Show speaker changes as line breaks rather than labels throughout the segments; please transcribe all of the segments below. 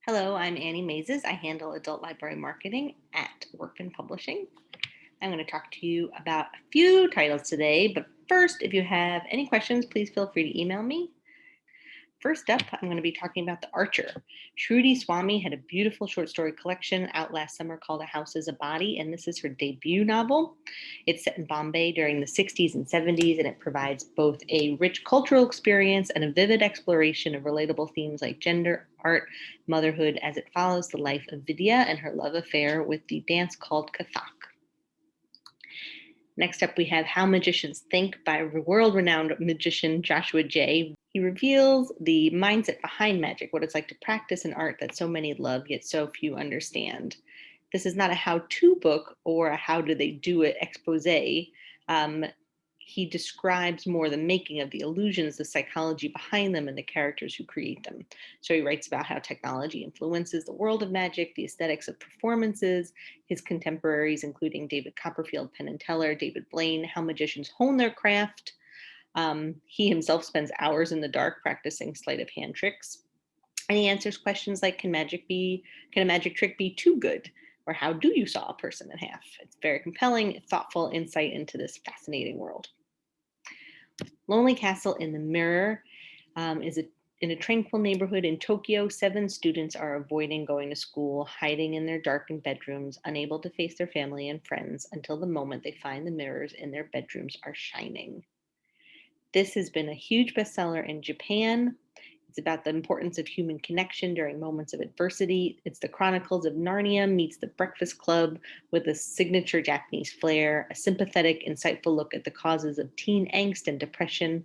Hello, I'm Annie Mazes. I handle adult library marketing at Workman Publishing. I'm going to talk to you about a few titles today, but first, if you have any questions, please feel free to email me. First up, I'm going to be talking about The Archer. Shruti Swami had a beautiful short story collection out last summer called A House is a Body, and this is her debut novel. It's set in Bombay during the 60s and 70s, and it provides both a rich cultural experience and a vivid exploration of relatable themes like gender, art, motherhood, as it follows the life of Vidya and her love affair with the dance called Kathak. Next up, we have How Magicians Think by world-renowned magician Joshua Jay. He reveals the mindset behind magic, what it's like to practice an art that so many love, yet so few understand. This is not a how-to book or a how do they do it expose. He describes more the making of the illusions, the psychology behind them, and the characters who create them. So he writes about how technology influences the world of magic, the aesthetics of performances, his contemporaries, including David Copperfield, Penn and Teller, David Blaine, how magicians hone their craft. He himself spends hours in the dark practicing sleight of hand tricks. And he answers questions like, can a magic trick be too good? Or how do you saw a person in half? It's very compelling, thoughtful insight into this fascinating world. Lonely Castle in the Mirror is in a tranquil neighborhood in Tokyo. 7 students are avoiding going to school, hiding in their darkened bedrooms, unable to face their family and friends until the moment they find the mirrors in their bedrooms are shining. This has been a huge bestseller in Japan. It's about the importance of human connection during moments of adversity. It's the Chronicles of Narnia meets The Breakfast Club with a signature Japanese flair, a sympathetic, insightful look at the causes of teen angst and depression,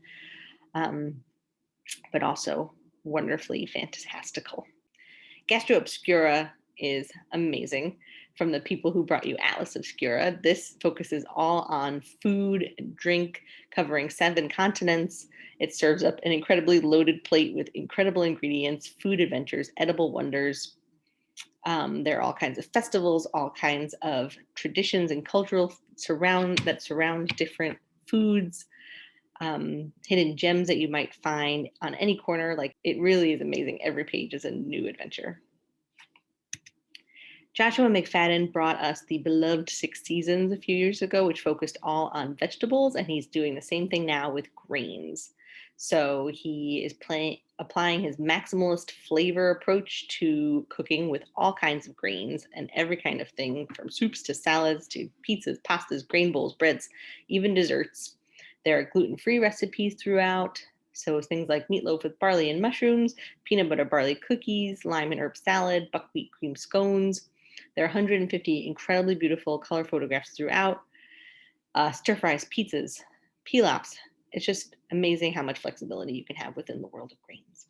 but also wonderfully fantastical. Gastro Obscura is amazing. From the people who brought you Atlas Obscura, this focuses all on food and drink, covering 7 continents. It serves up an incredibly loaded plate with incredible ingredients, food adventures, edible wonders. There are all kinds of festivals, all kinds of traditions and cultural surround different foods, hidden gems that you might find on any corner. Like, it really is amazing. Every page is a new adventure. Joshua McFadden brought us the beloved 6 Seasons a few years ago, which focused all on vegetables, and he's doing the same thing now with grains. So he is applying his maximalist flavor approach to cooking with all kinds of grains and every kind of thing, from soups to salads to pizzas, pastas, grain bowls, breads, even desserts. There are gluten-free recipes throughout. So things like meatloaf with barley and mushrooms, peanut butter barley cookies, lime and herb salad, buckwheat cream scones. There are 150 incredibly beautiful color photographs throughout. Stir fries, pizzas, pilafs. It's just amazing how much flexibility you can have within the world of grains.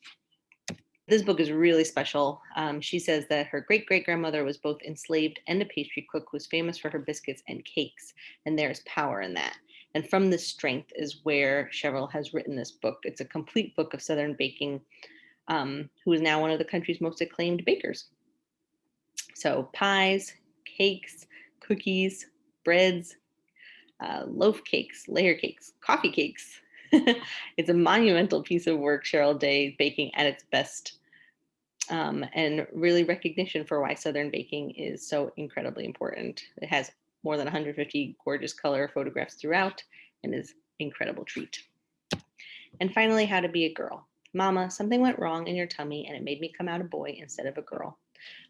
This book is really special. She says that her great-great-grandmother was both enslaved and a pastry cook who was famous for her biscuits and cakes, and there's power in that. And from this strength is where Cheryl has written this book. It's a complete book of Southern baking, who is now one of the country's most acclaimed bakers. So pies, cakes, cookies, breads, loaf cakes, layer cakes, coffee cakes. It's a monumental piece of work, Cheryl Day baking at its best, and really recognition for why Southern baking is so incredibly important. It has more than 150 gorgeous color photographs throughout and is an incredible treat. And finally, How to Be a Girl. Mama, something went wrong in your tummy and it made me come out a boy instead of a girl.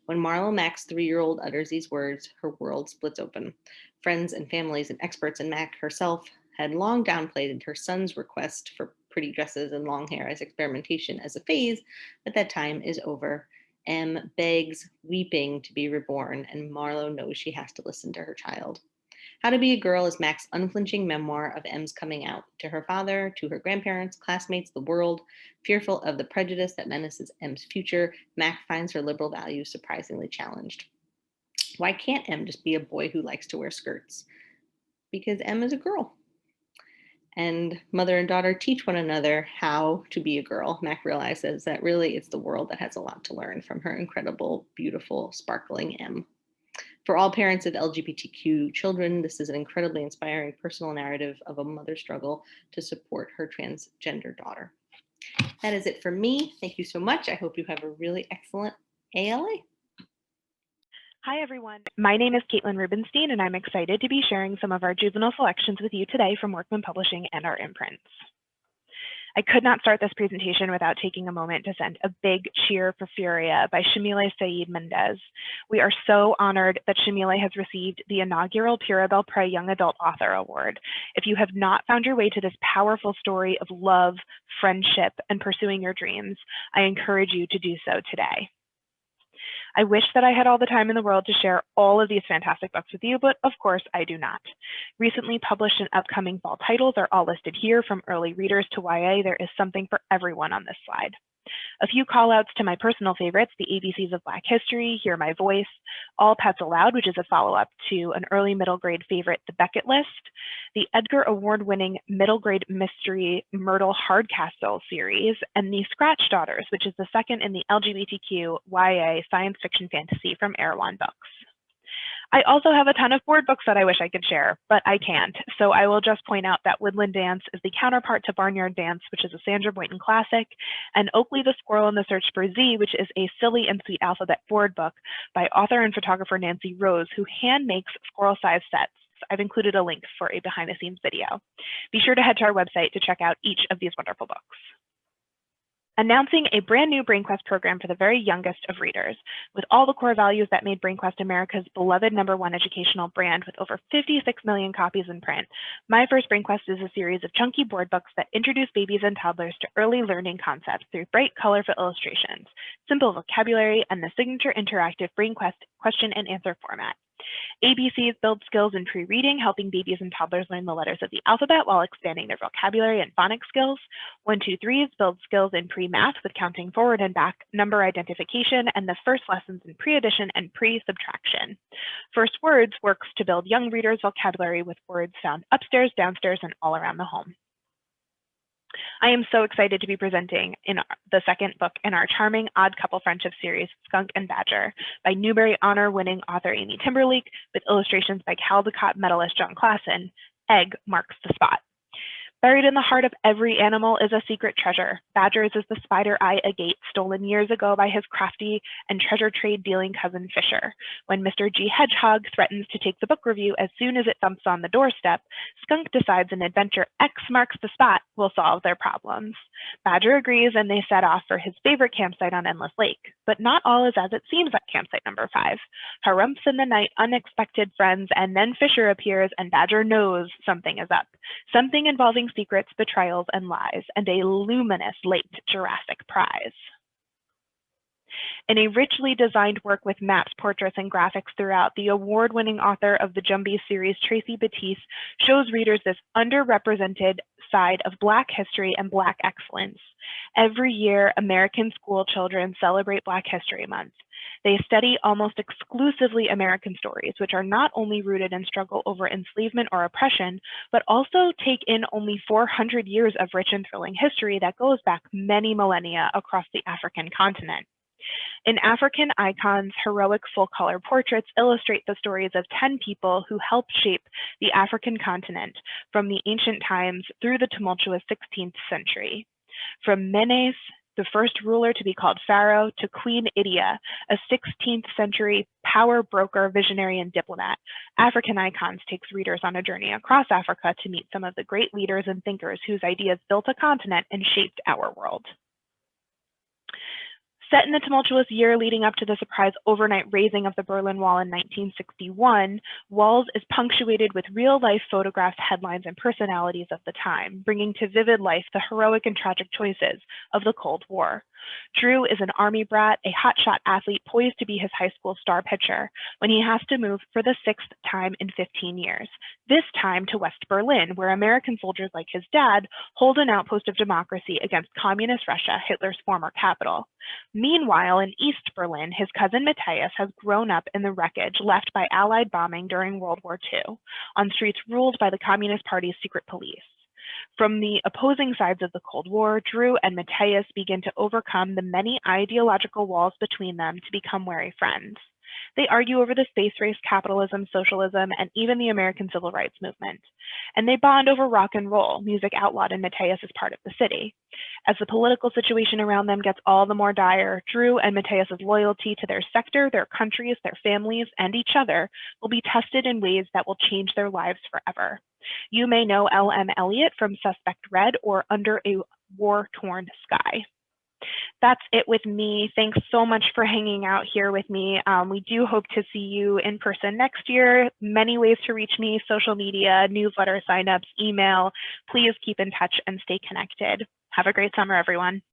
When Marlo Mack's 3-year-old utters these words, her world splits open. Friends and families and experts, and Mack herself had long downplayed her son's request for pretty dresses and long hair as experimentation as a phase, but that time is over. Em begs, weeping, to be reborn, and Marlo knows she has to listen to her child. How to Be a Girl is Mack's unflinching memoir of Em's coming out to her father, to her grandparents, classmates, the world. Fearful of the prejudice that menaces Em's future, Mack finds her liberal values surprisingly challenged. Why can't Em just be a boy who likes to wear skirts? Because Em is a girl. And mother and daughter teach one another how to be a girl. Mack realizes that really it's the world that has a lot to learn from her incredible, beautiful, sparkling Em. For all parents of LGBTQ children, this is an incredibly inspiring personal narrative of a mother's struggle to support her transgender daughter. That is it for me. Thank you so much. I hope you have a really excellent ALA.
Hi, everyone. My name is Caitlin Rubenstein, and I'm excited to be sharing some of our juvenile selections with you today from Workman Publishing and our imprints. I could not start this presentation without taking a moment to send a big cheer for Furia by Shamile Saeed Mendez. We are so honored that Shamile has received the inaugural Pura Belpré Young Adult Author Award. If you have not found your way to this powerful story of love, friendship, and pursuing your dreams, I encourage you to do so today. I wish that I had all the time in the world to share all of these fantastic books with you, but of course I do not. Recently published and upcoming fall titles are all listed here, from early readers to YA. There is something for everyone on this slide. A few call outs to my personal favorites: the ABCs of Black History, Hear My Voice, All Pets Allowed, which is a follow-up to an early middle grade favorite, The Beckett List, the Edgar Award-winning middle grade mystery Myrtle Hardcastle series, and the Scratch Daughters, which is the second in the LGBTQ YA science fiction fantasy from Erewhon Books. I also have a ton of board books that I wish I could share, but I can't. So I will just point out that Woodland Dance is the counterpart to Barnyard Dance, which is a Sandra Boynton classic, and Oakley the Squirrel in the Search for Z, which is a silly and sweet alphabet board book by author and photographer Nancy Rose, who hand makes squirrel-sized sets. I've included a link for a behind-the-scenes video. Be sure to head to our website to check out each of these wonderful books. Announcing a brand new BrainQuest program for the very youngest of readers, with all the core values that made BrainQuest America's beloved #1 educational brand with over 56 million copies in print. My First BrainQuest is a series of chunky board books that introduce babies and toddlers to early learning concepts through bright, colorful illustrations, simple vocabulary, and the signature interactive BrainQuest question and answer format. ABCs build skills in pre-reading, helping babies and toddlers learn the letters of the alphabet while expanding their vocabulary and phonics skills. 1, 2, 3s build skills in pre-math with counting forward and back, number identification, and the first lessons in pre-addition and pre-subtraction. First Words works to build young readers' vocabulary with words found upstairs, downstairs, and all around the home. I am so excited to be presenting in the second book in our charming Odd Couple Friendship series, Skunk and Badger, by Newbery Honor-winning author Amy Timberlake, with illustrations by Caldecott medalist John Klassen. Egg marks the spot. Buried in the heart of every animal is a secret treasure. Badger's is the spider eye agate, stolen years ago by his crafty and treasure trade dealing cousin Fisher. When Mr. G. Hedgehog threatens to take the book review as soon as it thumps on the doorstep, Skunk decides an adventure X marks the spot will solve their problems. Badger agrees, and they set off for his favorite campsite on Endless Lake. But not all is as it seems at campsite number 5. Harumphs in the night, unexpected friends, and then Fisher appears, and Badger knows something is up. Something involving secrets, betrayals, and lies, and a luminous late Jurassic prize. In a richly designed work with maps, portraits, and graphics throughout, the award-winning author of the Jumbie series, Tracy Batiste, shows readers this underrepresented side of Black history and Black excellence. Every year, American school children celebrate Black History Month. They study almost exclusively American stories, which are not only rooted in struggle over enslavement or oppression, but also take in only 400 years of rich and thrilling history that goes back many millennia across the African continent. In African Icons, heroic full-color portraits illustrate the stories of 10 people who helped shape the African continent from the ancient times through the tumultuous 16th century. From Menes, the first ruler to be called Pharaoh, to Queen Idia, a 16th century power broker, visionary, and diplomat, African Icons takes readers on a journey across Africa to meet some of the great leaders and thinkers whose ideas built a continent and shaped our world. Set in the tumultuous year leading up to the surprise overnight raising of the Berlin Wall in 1961, Walls is punctuated with real-life photographs, headlines, and personalities of the time, bringing to vivid life the heroic and tragic choices of the Cold War. Drew is an Army brat, a hotshot athlete poised to be his high school star pitcher, when he has to move for the 6th time in 15 years, this time to West Berlin, where American soldiers like his dad hold an outpost of democracy against communist Russia, Hitler's former capital. Meanwhile, in East Berlin, his cousin Matthias has grown up in the wreckage left by Allied bombing during World War II, on streets ruled by the Communist Party's secret police. From the opposing sides of the Cold War, Drew and Matthias begin to overcome the many ideological walls between them to become wary friends. They argue over the space race, capitalism, socialism, and even the American Civil Rights Movement. And they bond over rock and roll, music outlawed in Matthias as part of the city. As the political situation around them gets all the more dire, Drew and Matthias's loyalty to their sector, their countries, their families, and each other will be tested in ways that will change their lives forever. You may know L.M. Elliott from Suspect Red or Under a War-Torn Sky. That's it with me. Thanks so much for hanging out here with me. We do hope to see you in person next year. Many ways to reach me: social media, newsletter signups, email. Please keep in touch and stay connected. Have a great summer, everyone.